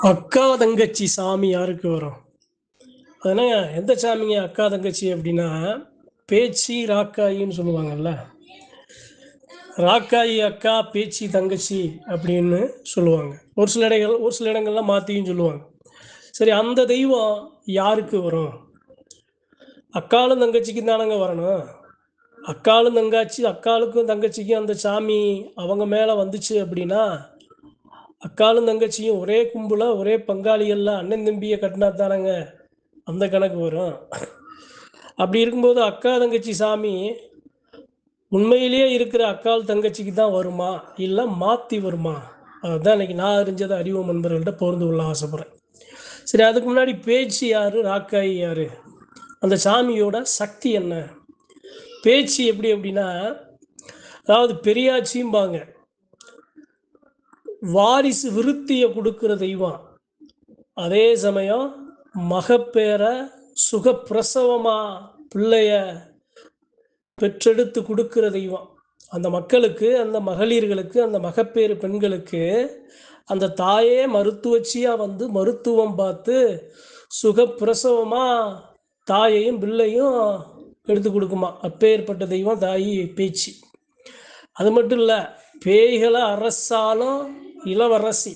அக்கா தங்கச்சி சாமி யாருக்கு வரும்? அதனால எந்த சாமிங்க அக்கா தங்கச்சி அப்படின்னா, பேச்சி ராக்காயின்னு சொல்லுவாங்கல்ல. ராக்காயி அக்கா, பேச்சி தங்கச்சி அப்படின்னு சொல்லுவாங்க. ஒரு சில இடங்கள்ல மாற்றியும் சொல்லுவாங்க. சரி, அந்த தெய்வம் யாருக்கு வரும்? அக்காளும் தங்கச்சிக்கும் தானங்க வரணும். அக்காளுக்கும் தங்கச்சிக்கும் அந்த சாமி அவங்க மேலே வந்துச்சு அப்படின்னா, அக்காளும் தங்கச்சியும் ஒரே கும்பல ஒரே பங்காளிகள்ல அண்ணன் தம்பியை கட்டினா தானங்க அந்த கணக்கு வரும். அப்படி இருக்கும்போது அக்கா தங்கச்சி சாமி உண்மையிலேயே இருக்கிற அக்காள் தங்கச்சிக்கு தான் வருமா, இல்லை மாற்றி வருமா? அதுதான் இன்னைக்கு நான் அறிஞ்சதை அறிவோம் நண்பர்கள்ட்ட பகிர்ந்து கொள்ள ஆசைப்படுறேன். சரி, அதுக்கு முன்னாடி பேச்சு யாரு, ராக்காயி யாரு, அந்த சாமியோட சக்தி என்ன? பேச்சு எப்படி அப்படின்னா, அதாவது பெரியாச்சியும்பாங்க, வாரிசு விருத்தியை கொடுக்குற தெய்வம். அதே சமயம் மகப்பேரை சுகப்பிரசவமா பிள்ளைய பெற்றெடுத்து கொடுக்குற தெய்வம். அந்த மக்களுக்கு, அந்த மகளிர்களுக்கு, அந்த மகப்பேறு பெண்களுக்கு அந்த தாயே மருத்துவச்சியாக வந்து மருத்துவம் பார்த்து சுகப்பிரசவமா தாயையும் பிள்ளையும் எடுத்து கொடுக்குமா. அப்பேற்பட்ட தெய்வம் தாயி பேச்சு. அது மட்டும் இல்லை, பேய்களை அரசாலும் இளவரசி.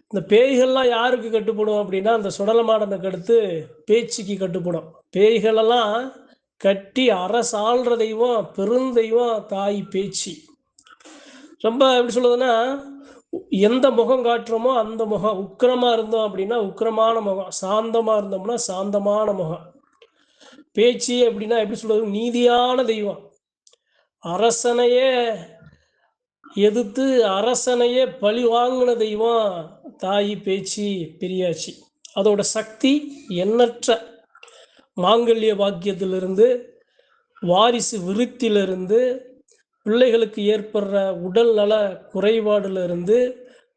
இந்த பேய்கள்லாம் யாருக்கு கட்டுப்படும் அப்படின்னா, அந்த சுடலமாடனுக்கு அடுத்து பேச்சுக்கு கட்டுப்படும். பேய்களெல்லாம் கட்டி அரசாள்ற தெய்வம், பெருந்தெய்வம் தாய் பேச்சு. ரொம்ப எப்படி சொல்லுதுன்னா, எந்த முகம் காட்டுறோமோ அந்த முகம். உக்கிரமாக இருந்தோம் அப்படின்னா உக்கிரமான முகம், சாந்தமாக இருந்தோம்னா சாந்தமான முகம். பேச்சு அப்படின்னா எப்படி சொல்றது, நீதியான தெய்வம். அரசனையே எதிர்த்து அரசனையே பழி வாங்கின தெய்வம் தாய் பேச்சு பெரியாச்சி. அதோட சக்தி எண்ணற்ற. மாங்கல்ய பாக்கியத்திலிருந்து, வாரிசு விருத்திலிருந்து, பிள்ளைகளுக்கு ஏற்படுற உடல் நல குறைபாடுலேருந்து,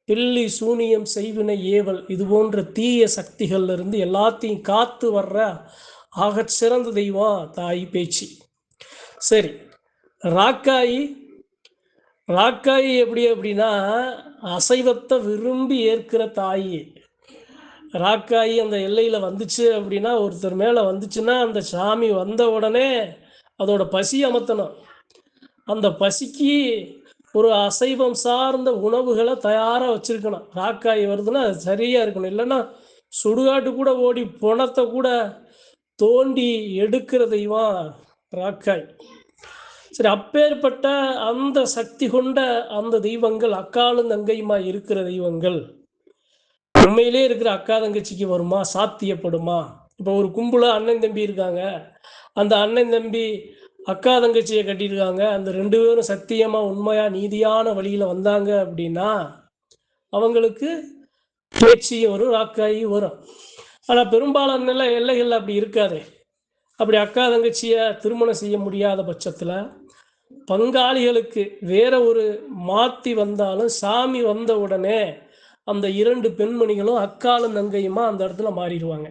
பில்லி சூனியம் செய்வினை ஏவல் இது போன்ற தீய சக்திகள்லேருந்து எல்லாத்தையும் காத்து வர்ற ஆகச்சிறந்த தெய்வம் தாய் பேச்சு. சரி, ராக்காயி ராக்காயி எப்படி அப்படின்னா, அசைவத்தை விரும்பி ஏற்கிற தாய். ராக்காயி அந்த எல்லையில் வந்துச்சு அப்படின்னா, ஒருத்தர் மேலே வந்துச்சுன்னா அந்த சாமி வந்த உடனே அதோட பசி அமர்த்தணும். அந்த பசிக்கு ஒரு அசைவம் சார்ந்த உணவுகளை தயாராக வச்சுருக்கணும். ராக்காய் வருதுன்னா அது சரியாக இருக்கணும். இல்லைன்னா சுடுகாட்டு கூட ஓடி பணத்தை கூட தோண்டி எடுக்கிற தெய்வம் ராக்காய். சரி, அப்பேற்பட்ட அந்த சக்தி கொண்ட அந்த தெய்வங்கள் அக்காலும் தங்கையுமா இருக்கிற தெய்வங்கள் உண்மையிலே இருக்கிற அக்கா தங்கச்சிக்கு வருமா, சாத்தியப்படுமா? இப்போ ஒரு கும்பல அண்ணன் தம்பி இருக்காங்க, அந்த அண்ணன் தம்பி அக்கா தங்கச்சியை கட்டியிருக்காங்க, அந்த 2 பேரும் சத்தியமாக உண்மையாக நீதியான வழியில் வந்தாங்க அப்படின்னா அவங்களுக்கு பேச்சியும் வரும், ராக்காயும் வரும். ஆனால் பெரும்பாலான எல்லைகள் அப்படி இருக்காது. அப்படி அக்கா தங்கச்சியை திருமணம் செய்ய முடியாத பட்சத்தில் பங்காளிகளுக்கு வேற ஒரு மாற்றி வந்தாலும் சாமி வந்த உடனே அந்த 2 பெண்மணிகளும் அக்காலும் தங்கையுமா அந்த இடத்துல மாறிடுவாங்க.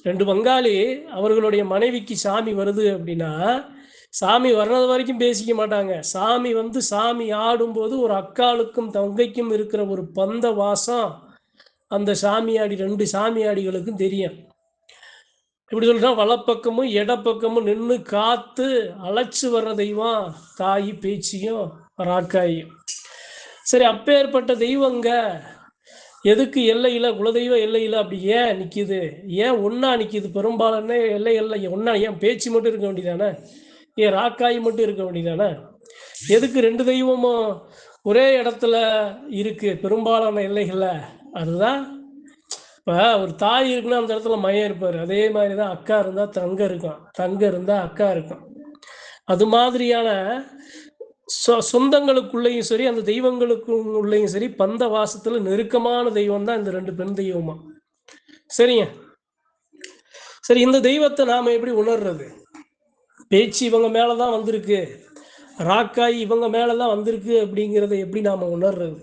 2 பங்காளி அவர்களுடைய மனைவிக்கு சாமி வருது அப்படின்னா, சாமி வர்றது வரைக்கும் பேசிக்க மாட்டாங்க. சாமி வந்து சாமி ஆடும்போது ஒரு அக்காளுக்கும் தங்கைக்கும் இருக்கிற ஒரு பந்த வாசம் அந்த சாமியாடி 2 சாமியாடிகளுக்கும் தெரியும். இப்படி சொல்லிட்டா வலப்பக்கமும் இடப்பக்கமும் நின்று காத்து அழைச்சி வர்ற தெய்வம் தாய் பேச்சியும் ராக்காயும். சரி, அப்பேற்பட்ட தெய்வங்க எதுக்கு எல்லையில், குலதெய்வ எல்லையில் அப்படி ஏன் நிற்கிது, ஏன் ஒன்றா நிற்கிது? பெரும்பாலான எல்லைகளில் ஒன்றா ஏன் பேச்சு மட்டும் இருக்க வேண்டியதானே, ஏன் ராக்காய் மட்டும் இருக்க வேண்டியதானே? எதுக்கு 2 தெய்வமும் ஒரே இடத்துல இருக்குது பெரும்பாலான எல்லைகளில்? அதுதான், இப்போ ஒரு தாய் இருக்குன்னா அந்த இடத்துல மையம் இருப்பார். அதே மாதிரி தான் அக்கா இருந்தால் தங்கம் இருக்கும், தங்கம் இருந்தால் அக்கா இருக்கும். அது மாதிரியான சொந்தங்களுக்குள்ளேயும் சரி, அந்த தெய்வங்களுக்குள்ளேயும் சரி, பந்த வாசத்தில் நெருக்கமான தெய்வம் தான் இந்த 2 பெண் தெய்வமா. சரிங்க. சரி, இந்த தெய்வத்தை நாம் எப்படி உணர்றது? பேச்சு இவங்க மேலே தான் வந்திருக்கு, ராக்காய் இவங்க மேலே தான் வந்திருக்கு அப்படிங்கிறத எப்படி நாம் உணர்றது?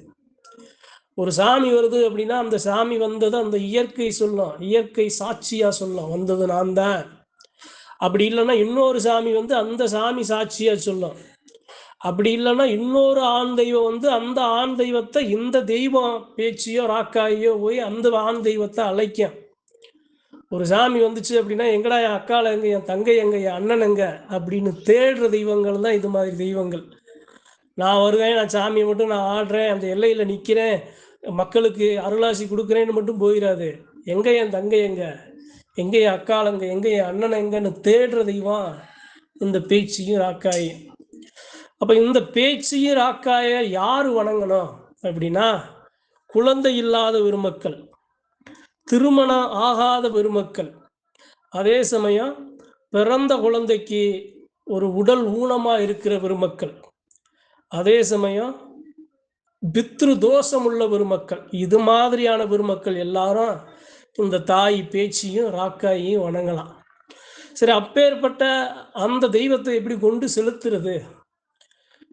ஒரு சாமி வருது அப்படின்னா அந்த சாமி வந்தது அந்த இயற்கை சொல்லும், இயற்கை சாட்சியாக சொல்லும், வந்தது நான் தான். அப்படி இல்லைன்னா இன்னொரு சாமி வந்து அந்த சாமி சாட்சியாக சொல்லும். அப்படி இல்லைன்னா இன்னொரு ஆண் தெய்வம் வந்து அந்த ஆண் தெய்வத்தை இந்த தெய்வம் பேச்சியோ ராக்காயோ போய் அந்த ஆண் தெய்வத்தை அழைக்கும். ஒரு சாமி வந்துச்சு அப்படின்னா, எங்கடா என் அக்கால எங்க, என் தங்கை எங்க, என் அண்ணன் எங்க அப்படின்னு தேடுற தெய்வங்கள் தான் இது மாதிரி தெய்வங்கள். நான் வருவேன், நான் சாமியை மட்டும் நான் ஆடுறேன், அந்த எல்லையில் நிற்கிறேன், மக்களுக்கு அருளாசி கொடுக்குறேன்னு மட்டும் போயிடாது. எங்க என் தங்கை எங்க, எங்க என் அக்காலங்க, எங்க என் அண்ணன் எங்கன்னு தேடுற தெய்வம் இந்த பேச்சியும் ராக்காயும். அப்போ இந்த பேச்சியும் ராக்காய யார் வணங்கணும் அப்படின்னா, குழந்தை இல்லாத பெருமக்கள், திருமணம் ஆகாத பெருமக்கள், அதே சமயம் பிறந்த குழந்தைக்கு ஒரு உடல் ஊனமாக இருக்கிற பெருமக்கள், அதே சமயம் பித்ரு தோஷம் உள்ள பெருமக்கள், இது மாதிரியான பெருமக்கள் எல்லாரும் இந்த தாய் பேச்சியும் ராக்காயையும் வணங்கலாம். சரி, அப்பேற்பட்ட அந்த தெய்வத்தை எப்படி கொண்டு செலுத்துறது?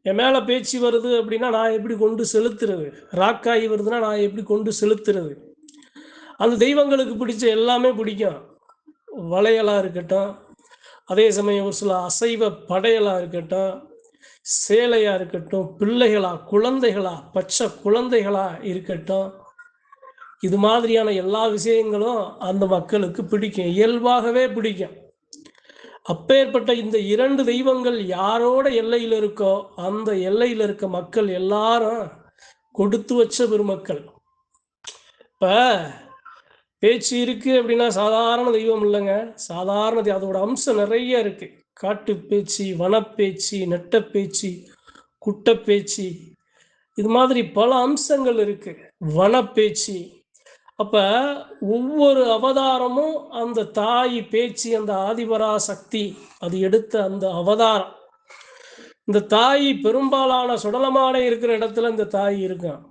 என் மேலே பேச்சு வருது அப்படின்னா நான் எப்படி கொண்டு செலுத்துறது? ராக்காயி வருதுன்னா நான் எப்படி கொண்டு செலுத்துறது? அந்த தெய்வங்களுக்கு பிடிச்ச எல்லாமே பிடிக்கும். வளையலாக இருக்கட்டும், அதே சமயம் ஒரு சில அசைவ படையலாக இருக்கட்டும், சேலையாக இருக்கட்டும், பிள்ளைகளா, குழந்தைகளா, பச்சை குழந்தைகளா இருக்கட்டும், இது மாதிரியான எல்லா விஷயங்களும் அந்த மக்களுக்கு பிடிக்கும், இயல்பாகவே பிடிக்கும். அப்பேற்பட்ட இந்த 2 தெய்வங்கள் யாரோட எல்லையில் இருக்கோ அந்த எல்லையில் இருக்க மக்கள் எல்லாரும் கொடுத்து வச்ச பெருமக்கள். இப்போ பேச்சு இருக்கு அப்படின்னா சாதாரண தெய்வம் இல்லைங்க. சாதாரண அதோட அம்சம் நிறைய இருக்கு. காட்டு பேச்சு, வனப்பேச்சு, நெட்டப்பேச்சு, குட்டப்பேச்சு, இது மாதிரி பல அம்சங்கள் இருக்கு. வனப்பேச்சு. அப்ப ஒவ்வொரு அவதாரமும் அந்த தாய் பேச்சு, அந்த ஆதிபரா சக்தி அது எடுத்த அந்த அவதாரம். இந்த தாய் பெரும்பாலான சுடலமாடை இருக்கிற இடத்துல இந்த தாய் இருக்கும்.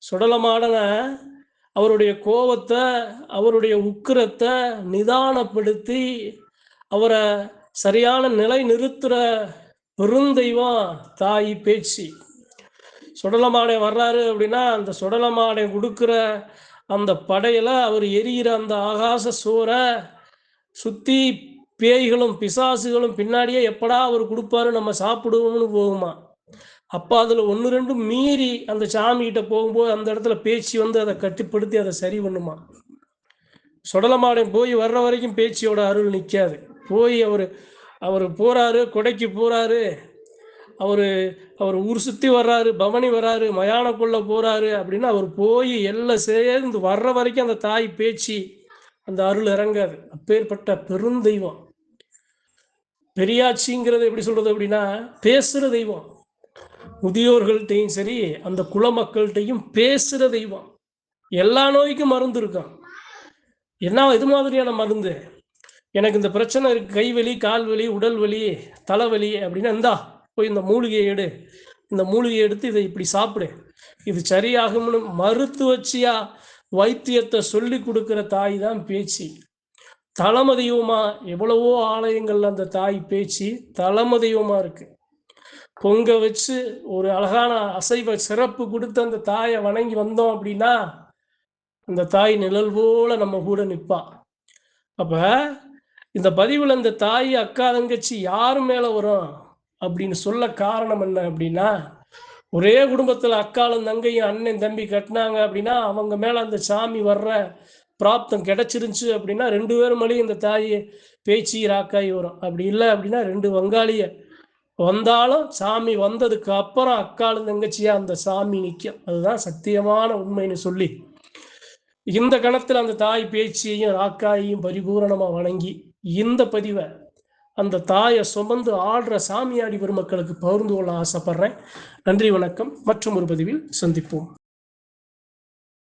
சுடலமாடனை அவருடைய கோபத்தை, அவருடைய உக்கிரத்தை நிதானப்படுத்தி அவரை சரியான நிலை நிறுத்துற பெருந்தெய்வம் தாய் பேச்சு. சுடலமாடை வர்றாரு அப்படின்னா அந்த சுடலமாடை கொடுக்குற அந்த படையில் அவர் எரிகிற அந்த ஆகாச சூறை சுற்றி பேய்களும் பிசாசுகளும் பின்னாடியே எப்படா அவர் கொடுப்பாரு நம்ம சாப்பிடுவோம்னு போகுமா. அப்போ அதில் 1-2 மீறி அந்த சாமிகிட்ட போகும்போது அந்த இடத்துல பேச்சு வந்து அதை கட்டுப்படுத்தி அதை சரி பண்ணுமா. சுடலமாடை போய் வர்ற வரைக்கும் பேச்சியோட அருள் நிற்காது. போய் அவர் போகிறாரு, கொடைக்கு போகிறாரு, அவர் ஊர் சுற்றி வர்றாரு, பவனி வர்றாரு, மயானக்குள்ளே போகிறாரு அப்படின்னா அவர் போய் எல்லாம் சேர்ந்து வர்ற வரைக்கும் அந்த தாய் பேச்சு அந்த அருள் இறங்காது. அப்பேற்பட்ட பெருந்தெய்வம். பெரியாட்சிங்கிறது எப்படி சொல்கிறது அப்படின்னா பேசுகிற தெய்வம். முதியோர்கள்ட்டையும் சரி அந்த குல மக்கள்கிட்டையும் பேசுகிற தெய்வம். எல்லா நோய்க்கும் மருந்து இருக்கும். என்ன இது மாதிரியான மருந்து? எனக்கு இந்த பிரச்சனை இருக்குது, கைவலி, கால்வலி, உடல் வலி, தலைவலி அப்படின்னா இந்தா போய் இந்த மூலிகையை எடு, இந்த மூலிகையை எடுத்து இதை இப்படி சாப்பிடு, இது சரியாகும்னு மருத்துவச்சியா வைத்தியத்தை சொல்லி கொடுக்குற தாய் தான் பேச்சு. தலைமை தெய்வமாக எவ்வளவோ ஆலயங்கள்ல அந்த தாய் பேச்சு தலைமை தெய்வமாக இருக்கு. பொங்க வச்சு ஒரு அழகான அசைவ சிறப்பு கொடுத்து அந்த தாயை வணங்கி வந்தோம் அப்படின்னா அந்த தாய் நிழல் போல நம்ம கூட நிற்பா. அப்ப இந்த பதிவில் இந்த தாய், அக்கா, தங்கச்சி யார் மேலே வரும் அப்படின்னு சொல்ல காரணம் என்ன அப்படின்னா, ஒரே குடும்பத்தில் அக்காலும் தங்கையும் அண்ணன் தம்பி கட்டினாங்க அப்படின்னா அவங்க மேலே அந்த சாமி வர்ற பிராப்தம் கிடைச்சிருந்துச்சு அப்படின்னா 2 பேரும் மேலேயும் இந்த தாய் பேச்சு ராக்காய் வரும். அப்படி இல்லை அப்படின்னா 2 வங்காளிய வந்தாலும் சாமி வந்ததுக்கு அப்புறம் அக்காலும் தங்கச்சியா அந்த சாமி நிற்கும். அதுதான் சத்தியமான உண்மைன்னு சொல்லி இந்த கணத்தில் அந்த தாய் பேச்சியையும் ராக்காயையும் பரிபூரணமாக வணங்கி இந்த பதிவை அந்த தாயை சுமந்து ஆடுற சாமியாடி பெருமக்களுக்கு பகிர்ந்து கொள்ள ஆசைப்படுறேன். நன்றி, வணக்கம். மற்றும் ஒரு பதிவில் சந்திப்போம்.